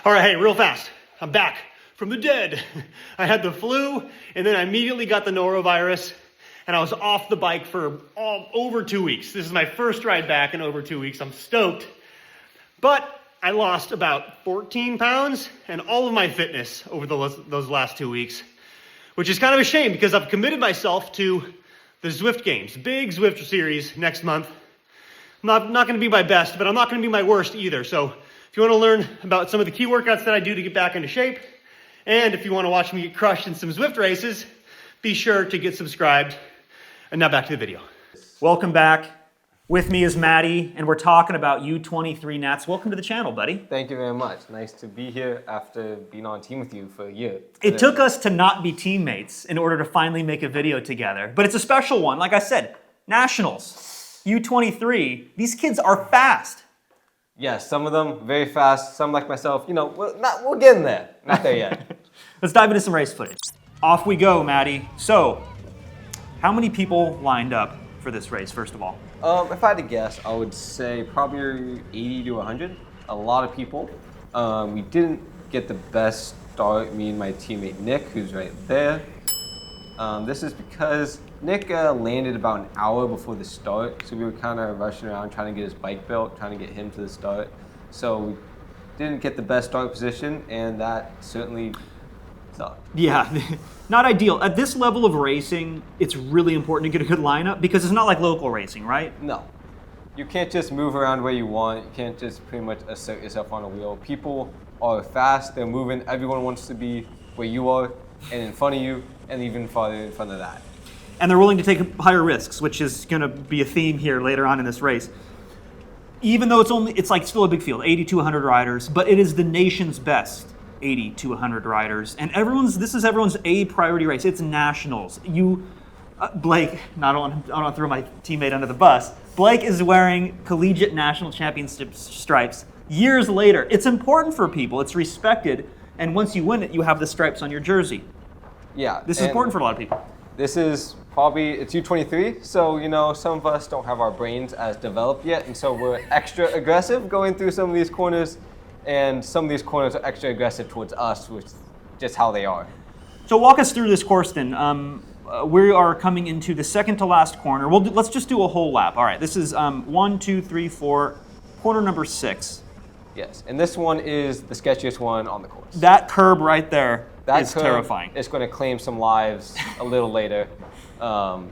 All right, hey, real fast. I'm back from the dead. I had the flu, and then I immediately got the norovirus, and I was off the bike for over 2 weeks. This is my first ride back in over 2 weeks. I'm stoked. But I lost about 14 pounds and all of my fitness over those last 2 weeks, which is kind of a shame because I've committed myself to the Zwift Games, big Zwift series next month. I'm not going to be my best, but I'm not going to be my worst either. So if you want to learn about some of the key workouts that I do to get back into shape, and if you want to watch me get crushed in some Zwift races, be sure to get subscribed. And now back to the video. Welcome back. With me is Maddie, and we're talking about U23 Nats. Welcome to the channel, buddy. Thank you very much. Nice to be here after being on team with you for a year. It took us to not be teammates in order to finally make a video together, but it's a special one. Like I said, Nationals, U23, these kids are fast. Yes, some of them very fast, some like myself, we're getting there. Not there yet. Let's dive into some race footage. Off we go, Maddie. So, how many people lined up for this race, first of all? If I had to guess, I would say probably 80 to 100. A lot of people. We didn't get the best start, me and my teammate Nick, who's right there. This is because Nick landed about an hour before the start, so we were kind of rushing around trying to get his bike built, trying to get him to the start. So we didn't get the best start position, and that certainly sucked. Yeah, not ideal. At this level of racing, it's really important to get a good lineup because it's not like local racing, right? No. You can't just move around where you want. You can't just pretty much assert yourself on a wheel. People are fast, they're moving, everyone wants to be where you are and in front of you and even farther in front of that. And they're willing to take higher risks, which is going to be a theme here later on in this race. Even though it's like still a big field, 80 to 100 riders, but it is the nation's best 80 to 100 riders. And this is everyone's A priority race. It's nationals. Blake, I don't want to throw my teammate under the bus. Blake is wearing collegiate national championship stripes years later. It's important for people. It's respected. And once you win it, you have the stripes on your jersey. Yeah. This is important for a lot of people. This is it's U23, so some of us don't have our brains as developed yet, and so we're extra aggressive going through some of these corners, and some of these corners are extra aggressive towards us, which is just how they are. So walk us through this course then. We are coming into the second to last corner. Let's just do a whole lap. All right, this is 1, 2, 3, 4, corner number 6. Yes, and this one is the sketchiest one on the course. That curb right there is terrifying. It's going to claim some lives a little later.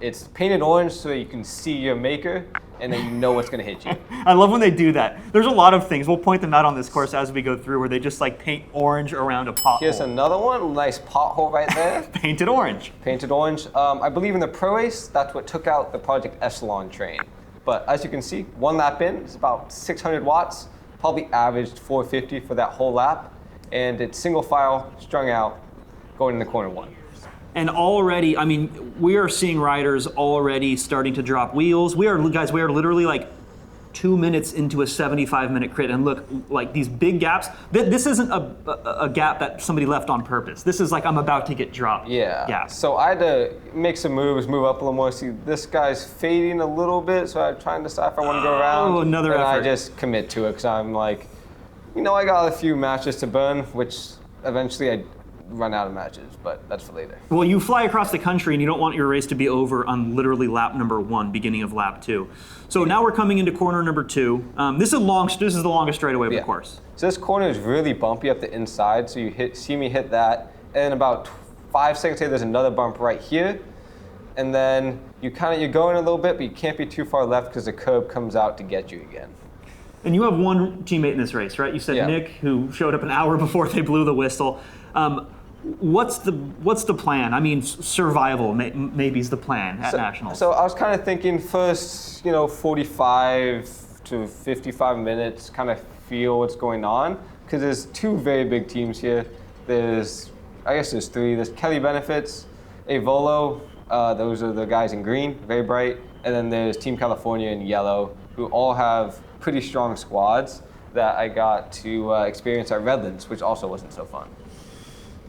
It's painted orange so you can see your maker, and then you know what's going to hit you. I love when they do that. There's a lot of things. We'll point them out on this course as we go through where they just like paint orange around a pothole. Here's another one, nice pothole right there. Painted orange. Painted orange. I believe in the pro race, that's what took out the Project Echelon train. But as you can see, one lap in, it's about 600 watts, probably averaged 450 for that whole lap. And it's single file, strung out, going into corner 1. And already, we are seeing riders already starting to drop wheels. We are literally like 2 minutes into a 75-minute crit, and look, like these big gaps. This isn't a gap that somebody left on purpose. This is like I'm about to get dropped. Yeah. Gap. So I had to make some moves, move up a little more. See, this guy's fading a little bit, so I'm trying to decide if I want to go around. Oh, another and effort. I just commit to it because I'm like, I got a few matches to burn, which eventually I run out of matches, but that's for later. Well, you fly across the country and you don't want your race to be over on literally lap number 1, beginning of lap 2. So now we're coming into corner number 2. This is the longest straightaway of the course. So this corner is really bumpy up the inside, so you see me hit that, and about 5 seconds later there's another bump right here, and then you're going a little bit, but you can't be too far left because the curb comes out to get you again. And you have one teammate in this race, right? You said Nick, who showed up an hour before they blew the whistle. What's the plan? Survival maybe is the plan at Nationals. So I was kind of thinking first, 45 to 55 minutes, kind of feel what's going on, because there's 2 very big teams here. There's 3. There's Kelly Benefits, Avolo, those are the guys in green, very bright, and then there's Team California in yellow, who all have pretty strong squads that I got to experience at Redlands, which also wasn't so fun.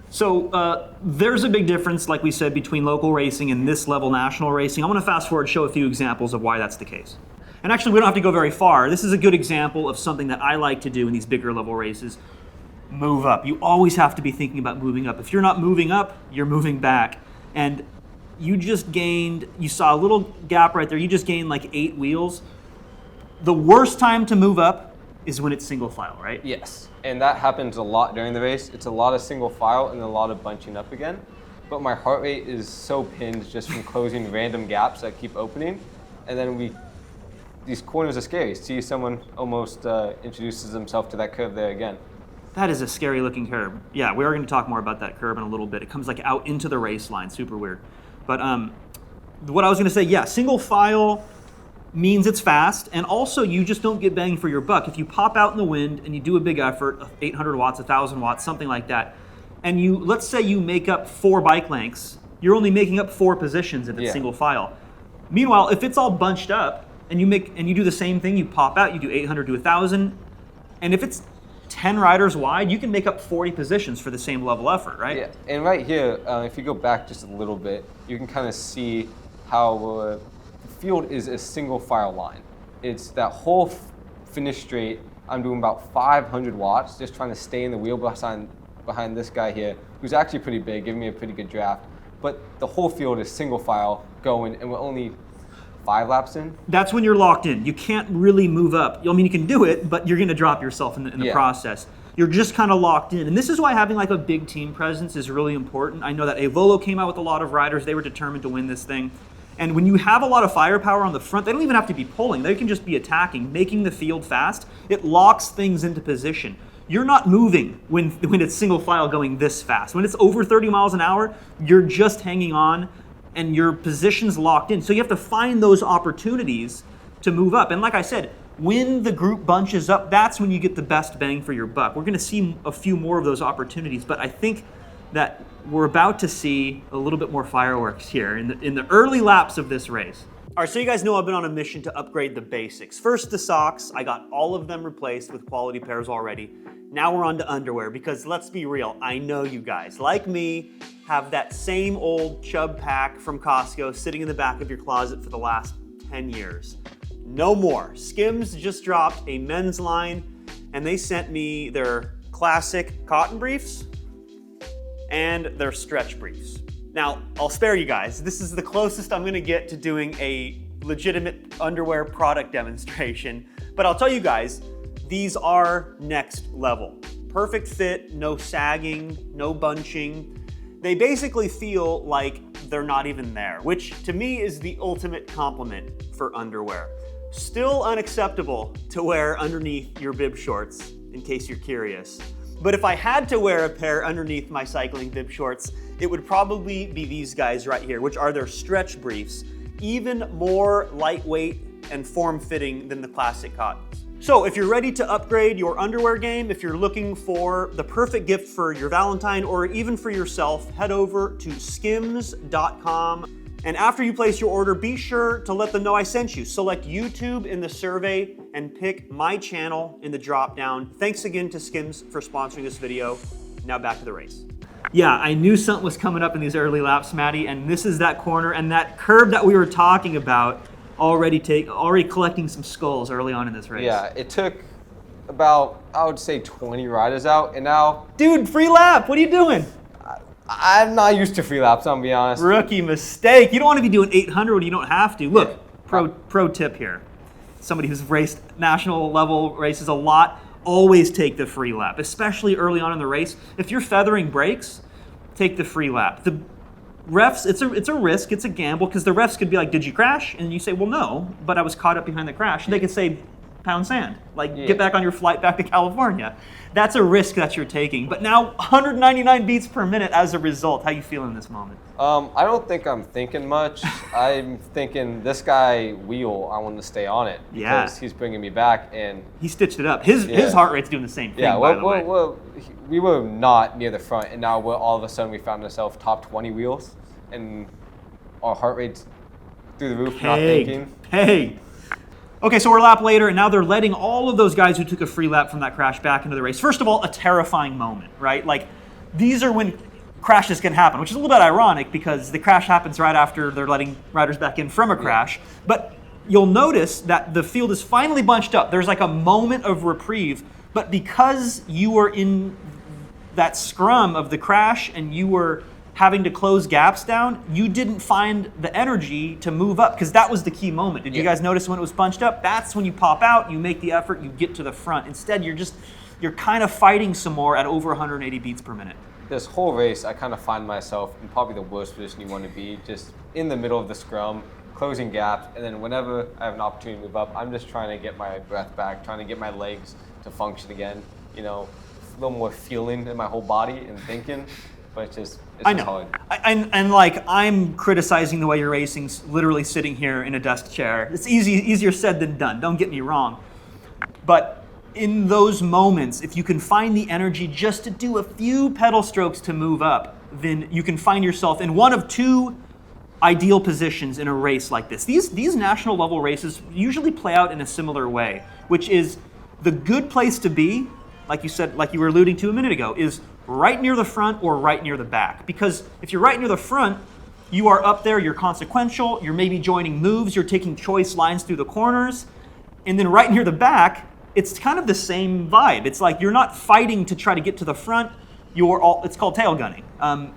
So there's a big difference, like we said, between local racing and this level national racing. I want to fast forward, show a few examples of why that's the case. And actually, we don't have to go very far. This is a good example of something that I like to do in these bigger level races. move up. You always have to be thinking about moving up. If you're not moving up, you're moving back. And you just gained, you saw a little gap right there, you just gained like 8 wheels. The worst time to move up is when it's single file, right? Yes, and that happens a lot during the race. It's a lot of single file and a lot of bunching up again. But my heart rate is so pinned just from closing random gaps that keep opening. And then these corners are scary. See someone almost introduces themselves to that curve there again. That is a scary looking curve. Yeah, we are going to talk more about that curve in a little bit. It comes like out into the race line, super weird. But what I was going to say, yeah, single file means it's fast, and also you just don't get bang for your buck. If you pop out in the wind and you do a big effort, 800 watts, 1,000 watts, something like that, and let's say you make up 4 bike lengths, you're only making up 4 positions if it's single file. Meanwhile, if it's all bunched up and you do the same thing, you pop out, you do 800 to 1,000, and if it's 10 riders wide, you can make up 40 positions for the same level effort, right? Yeah, and right here, if you go back just a little bit, you can kind of see how the field is a single file line. It's that whole finish straight. I'm doing about 500 watts, just trying to stay in the wheel behind this guy here, who's actually pretty big, giving me a pretty good draft. But the whole field is single file going, and we're only 5 laps in. That's when you're locked in. You can't really move up. I mean, you can do it, but you're going to drop yourself in the process. You're just kind of locked in. And this is why having like a big team presence is really important. I know that Evolo came out with a lot of riders. They were determined to win this thing. And when you have a lot of firepower on the front, they don't even have to be pulling. They can just be attacking, making the field fast. It locks things into position. You're not moving when it's single file going this fast. When it's over 30 miles an hour, you're just hanging on and your position's locked in. So you have to find those opportunities to move up. And like I said, when the group bunches up, that's when you get the best bang for your buck. We're going to see a few more of those opportunities, but I think that we're about to see a little bit more fireworks here in the early laps of this race. All right, so you guys know I've been on a mission to upgrade the basics. First, the socks. I got all of them replaced with quality pairs already. Now we're on to underwear, because let's be real, I know you guys, like me, have that same old Chubb pack from Costco sitting in the back of your closet for the last 10 years. No more. Skims just dropped a men's line, and they sent me their classic cotton briefs and their stretch briefs. Now, I'll spare you guys. This is the closest I'm gonna get to doing a legitimate underwear product demonstration, but I'll tell you guys, these are next level. Perfect fit, no sagging, no bunching. They basically feel like they're not even there, which to me is the ultimate compliment for underwear. Still unacceptable to wear underneath your bib shorts, in case you're curious. But if I had to wear a pair underneath my cycling bib shorts, it would probably be these guys right here, which are their stretch briefs, even more lightweight and form-fitting than the classic cottons. So if you're ready to upgrade your underwear game, if you're looking for the perfect gift for your Valentine or even for yourself, head over to skims.com. And after you place your order, be sure to let them know I sent you. Select YouTube in the survey and pick my channel in the drop-down. Thanks again to Skims for sponsoring this video. Now back to the race. Yeah, I knew something was coming up in these early laps, Maddie, and this is that corner and that curve that we were talking about already collecting some skulls early on in this race. Yeah, it took about, I would say, 20 riders out, and now... Dude, free lap, what are you doing? I'm not used to free laps, I'm gonna be honest. Rookie mistake. You don't want to be doing 800 when you don't have to. Look, pro tip here. Somebody who's raced national level races a lot, always take the free lap, especially early on in the race. If you're feathering brakes, take the free lap. The refs, it's a risk, it's a gamble, because the refs could be like, did you crash? And you say, well, no, but I was caught up behind the crash. And they could say, pound sand, get back on your flight back to California. That's a risk that you're taking. But now 199 beats per minute as a result. How you feeling in this moment? I don't think I'm thinking much. I'm thinking this guy wheel, I want to stay on it because he's bringing me back, and he stitched it up. His heart rate's doing the same thing. Yeah, by the way. We were not near the front, and now all of a sudden we found ourselves top 20 wheels, and our heart rate's through the roof. Not thinking. Okay, so we're a lap later, and now they're letting all of those guys who took a free lap from that crash back into the race. First of all, a terrifying moment, right? Like, these are when crashes can happen, which is a little bit ironic because the crash happens right after they're letting riders back in from a crash. But you'll notice that the field is finally bunched up. There's like a moment of reprieve, but because you are in that scrum of the crash and you were having to close gaps down, you didn't find the energy to move up because that was the key moment. Did you guys notice when it was bunched up? That's when you pop out, you make the effort, you get to the front. Instead, you're kind of fighting some more at over 180 beats per minute. This whole race, I kind of find myself in probably the worst position you want to be, just in the middle of the scrum, closing gaps, and then whenever I have an opportunity to move up, I'm just trying to get my breath back, trying to get my legs to function again, you know, a little more feeling in my whole body and thinking, but it's just hard. And like, I'm criticizing the way you're racing, literally sitting here in a desk chair. It's easier said than done, don't get me wrong. But in those moments, if you can find the energy just to do a few pedal strokes to move up, then you can find yourself in one of two ideal positions in a race like this. These national level races usually play out in a similar way, which is the good place to be, like you said, like you were alluding to a minute ago, is right near the front or right near the back. Because if you're right near the front, you are up there, you're consequential, you're maybe joining moves, you're taking choice lines through the corners, and then right near the back, it's kind of the same vibe. It's like you're not fighting to try to get to the front. It's called tail gunning.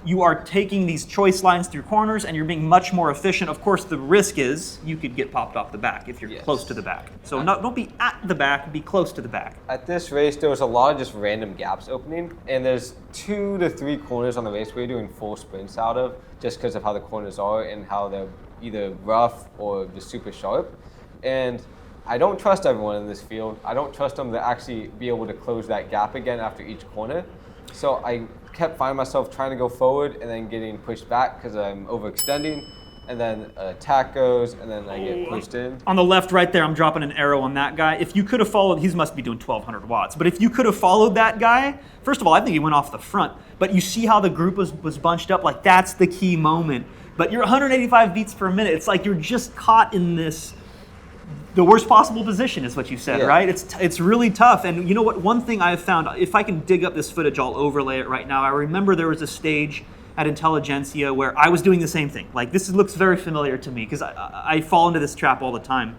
You are taking these choice lines through corners and you're being much more efficient. Of course, the risk is you could get popped off the back if you're close to the back. So don't be at the back, be close to the back. At this race, there was a lot of just random gaps opening, and there's 2 to 3 corners on the race where you're doing full sprints out of, just because of how the corners are and how they're either rough or just super sharp. And I don't trust everyone in this field. I don't trust them to actually be able to close that gap again after each corner. So I kept finding myself trying to go forward and then getting pushed back because I'm overextending, and then an attack goes, and then I get pushed in. On the left right there, I'm dropping an arrow on that guy. If you could have followed, he must be doing 1,200 watts, but if you could have followed that guy, first of all, I think he went off the front, but you see how the group was bunched up? Like, that's the key moment. But you're 185 beats per minute. It's like you're just caught in this, the worst possible position is what you said, right? It's really tough. And you know what? One thing I have found, if I can dig up this footage, I'll overlay it right now. I remember there was a stage at Intelligentsia where I was doing the same thing. Like, this looks very familiar to me because I fall into this trap all the time.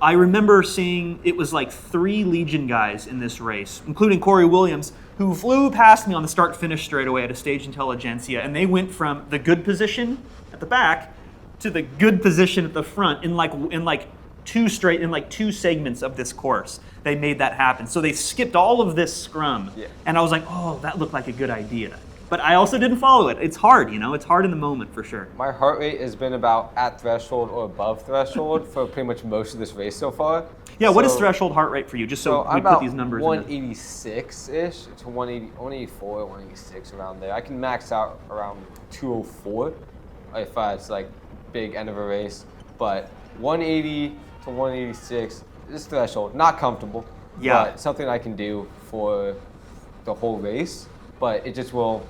I remember seeing, it was like 3 Legion guys in this race, including Corey Williams, who flew past me on the start-finish straightaway at a stage Intelligentsia, and they went from the good position at the back to the good position at the front in like 2 segments of this course. They made that happen. So they skipped all of this scrum. And I was like, oh, that looked like a good idea. But I also didn't follow it. It's hard, it's hard in the moment for sure. My heart rate has been about at threshold or above threshold for pretty much most of this race so far. Yeah, what is threshold heart rate for you? Just so we put these numbers in. 186-ish to 184, 186 around there. I can max out around 204 if it's like big end of a race. But 180 to 186 is threshold. Not comfortable, but something I can do for the whole race. But it just will,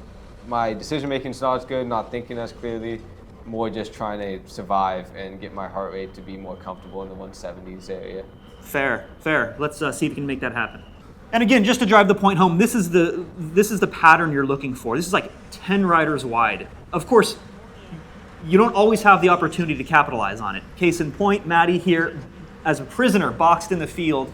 my decision making is not as good, not thinking as clearly, more just trying to survive and get my heart rate to be more comfortable in the 170s area. Fair. Let's see if we can make that happen. And again, just to drive the point home, this is the pattern you're looking for. This is like 10 riders wide. Of course, you don't always have the opportunity to capitalize on it. Case in point, Maddie here, as a prisoner, boxed in the field.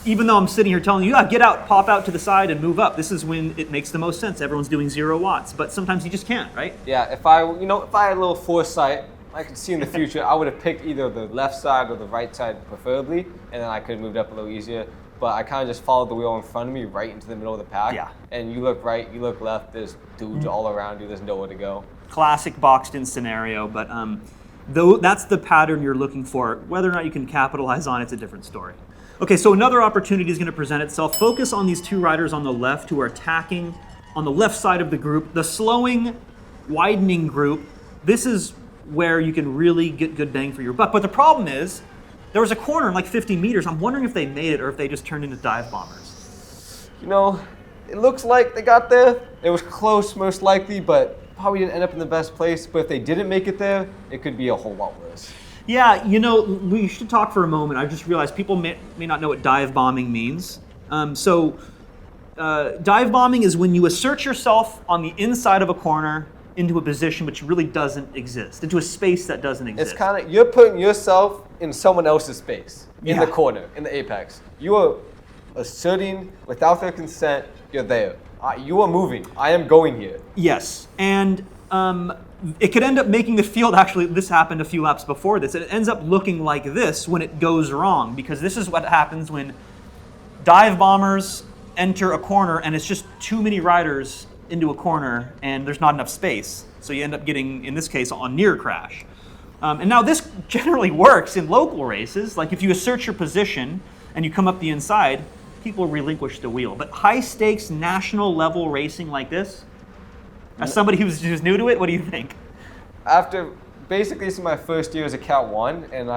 Even though I'm sitting here telling you, get out, pop out to the side and move up. This is when it makes the most sense. Everyone's doing 0 watts, but sometimes you just can't, right? Yeah, if I had a little foresight, I could see in the future, I would have picked either the left side or the right side preferably, and then I could have moved up a little easier. But I kind of just followed the wheel in front of me right into the middle of the pack. Yeah. And you look right, you look left, there's dudes all around you, there's nowhere to go. Classic boxed in scenario, but though that's the pattern you're looking for. Whether or not you can capitalize on it's a different story. Okay, so another opportunity is going to present itself. Focus on these 2 riders on the left who are attacking on the left side of the group. The slowing, widening group, this is where you can really get good bang for your buck. But the problem is, there was a corner in like 50 meters. I'm wondering if they made it or if they just turned into dive bombers. It looks like they got there. It was close, most likely, but probably didn't end up in the best place. But if they didn't make it there, it could be a whole lot worse. Yeah, we should talk for a moment. I just realized people may not know what dive bombing means. Dive bombing is when you assert yourself on the inside of a corner into a position which really doesn't exist, into a space that doesn't exist. It's kind of, you're putting yourself in someone else's space, in the corner, in the apex. You are asserting, without their consent, you're there. You are moving. I am going here. Yes, and it could end up making the field, actually, this happened a few laps before this, it ends up looking like this when it goes wrong, because this is what happens when dive bombers enter a corner and it's just too many riders into a corner and there's not enough space. So you end up getting, in this case, a near crash. And now this generally works in local races. Like if you assert your position and you come up the inside, people relinquish the wheel. But high stakes national level racing like this, as somebody who's new to it, what do you think? Basically this is my first year as a Cat 1, and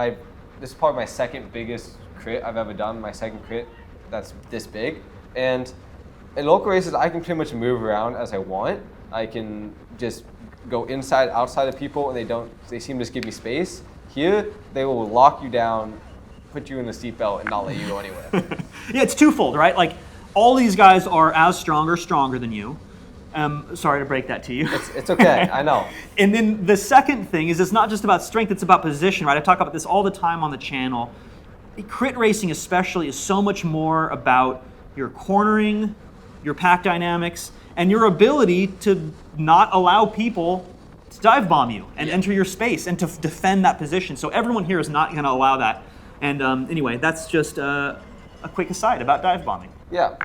this is probably my second biggest crit I've ever done, my second crit that's this big. And in local races, I can pretty much move around as I want. I can just go inside, outside of people, and they seem to just give me space. Here, they will lock you down, put you in the seatbelt, and not let you go anywhere. Yeah, it's twofold, right? Like, all these guys are as strong or stronger than you. Sorry to break that to you. It's okay, I know. And then the second thing is it's not just about strength, it's about position, right? I talk about this all the time on the channel. Crit racing especially is so much more about your cornering, your pack dynamics, and your ability to not allow people to dive bomb you and enter your space and to defend that position. So everyone here is not going to allow that. And anyway, that's just a quick aside about dive bombing. Yeah.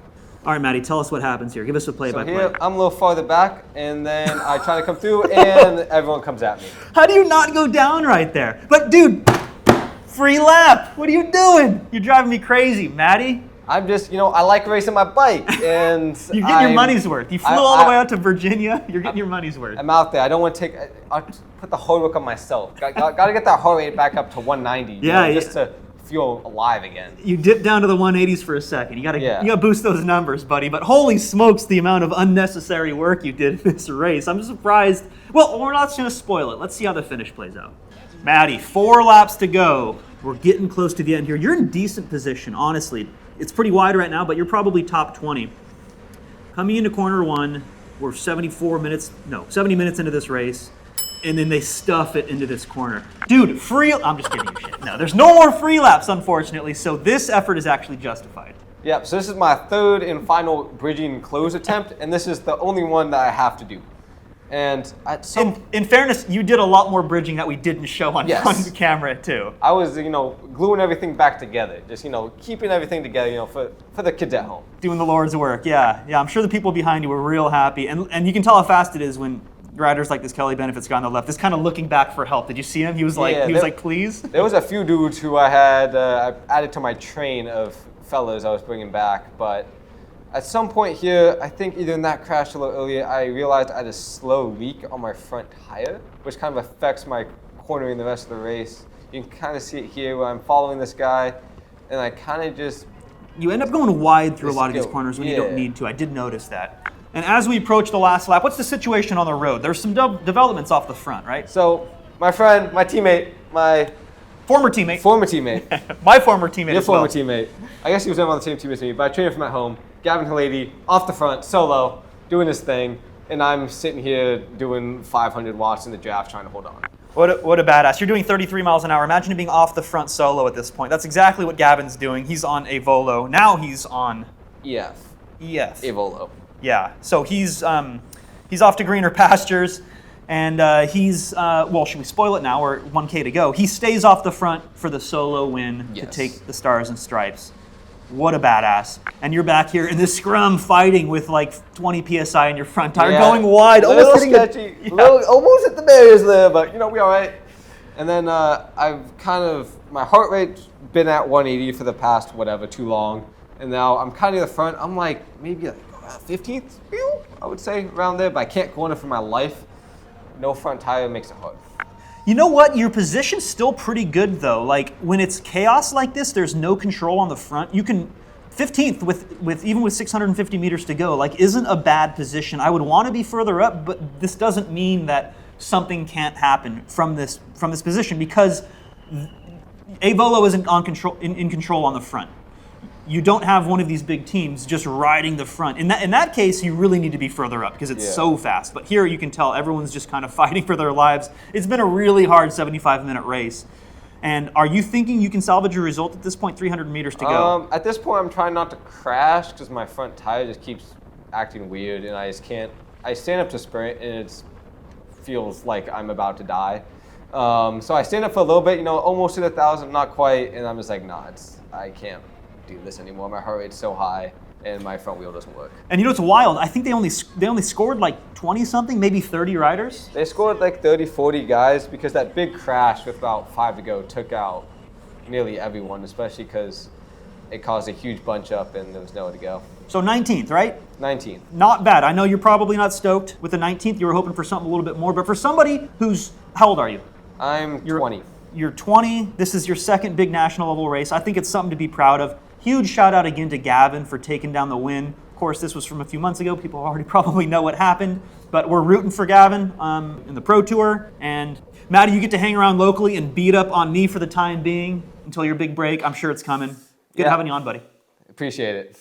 All right, Maddie, tell us what happens here. Give us a play-by-play. So here, I'm a little farther back, and then I try to come through, and everyone comes at me. How do you not go down right there? But dude, free lap. What are you doing? You're driving me crazy, Maddie. I'm just, I like racing my bike, and you're getting your money's worth. You flew all the way out to Virginia. You're getting your money's worth. I'm out there. I don't want to I'll put the hard work on myself. Got to get that heart rate back up to 190. Just to feel alive again. You dipped down to the 180s for a second. You gotta boost those numbers, buddy. But holy smokes, the amount of unnecessary work you did in this race. I'm surprised. Well, we're not going to spoil it. Let's see how the finish plays out. Maddie, 4 laps to go. We're getting close to the end here. You're in decent position, honestly. It's pretty wide right now, but you're probably top 20. Coming into corner 1, we're 70 minutes into this race, and then they stuff it into this corner. Dude, I'm just giving you shit. No, there's no more free laps, unfortunately, so this effort is actually justified. Yep, so this is my third and final bridging close attempt, and this is the only one that I have to do. And in fairness, you did a lot more bridging that we didn't show on camera too. I was, gluing everything back together, just keeping everything together, for the kids at home. Doing the Lord's work, yeah. I'm sure the people behind you were real happy, and you can tell how fast it is when riders like this Kelly Benefits guy on the left is kind of looking back for help. Did you see him? He was like, please. There was a few dudes who I had added to my train of fellas I was bringing back, but. At some point here, I think either in that crash a little earlier, I realized I had a slow leak on my front tire, which kind of affects my cornering the rest of the race. You can kind of see it here where I'm following this guy, and I kind of just... You end up going wide through a lot of these corners when you don't need to. I did notice that. And as we approach the last lap, what's the situation on the road? There's some developments off the front, right? So, my friend, my teammate, my... Former teammate. My former teammate Your former teammate. I guess he was never on the same team as me, but I trained from at home. Gavin Halady, off the front, solo, doing his thing, and I'm sitting here doing 500 watts in the draft trying to hold on. What a badass. You're doing 33 miles an hour. Imagine being off the front solo at this point. That's exactly what Gavin's doing. He's on a Volo. Now he's on... EF. A Volo. Yeah, so he's off to greener pastures, and should we spoil it now? We're 1K to go. He stays off the front for the solo win to take the stars and stripes. What a badass. And you're back here in the scrum fighting with like 20 PSI in your front tire, going wide. Almost sketchy. Almost hit the barriers there, but we all right. And then my heart rate's been at 180 for the past, too long. And now I'm kind of in the front. I'm like maybe 15th wheel, I would say, around there, but I can't corner for my life. No front tire makes it hard. You know what? Your position's still pretty good, though. Like, when it's chaos like this, there's no control on the front. You can 15th with even with 650 meters to go, like, isn't a bad position. I would want to be further up, but this doesn't mean that something can't happen from this position, because a Volo isn't in control on the front. You don't have one of these big teams just riding the front. In that case, you really need to be further up because it's so fast. But here you can tell everyone's just kind of fighting for their lives. It's been a really hard 75-minute race. And are you thinking you can salvage a result at this point, 300 meters to go? At this point, I'm trying not to crash because my front tire just keeps acting weird, and I just can't. I stand up to sprint, and it feels like I'm about to die. So I stand up for a little bit, almost to 1,000, not quite, and I'm just like, nah, I can't do this anymore. My heart rate's so high, and my front wheel doesn't work. And it's wild. I think they only scored like 20 something, maybe 30 riders. They scored like 30, 40 guys because that big crash with about 5 to go took out nearly everyone, especially because it caused a huge bunch up and there was nowhere to go. So 19th, right? 19th. Not bad. I know you're probably not stoked with the 19th. You were hoping for something a little bit more. But for somebody who's, how old are you? I'm 20. You're 20. This is your second big national level race. I think it's something to be proud of. Huge shout out again to Gavin for taking down the win. Of course, this was from a few months ago. People already probably know what happened. But we're rooting for Gavin in the Pro Tour. And Maddie, you get to hang around locally and beat up on me for the time being until your big break. I'm sure it's coming. Good having you on, buddy. Appreciate it.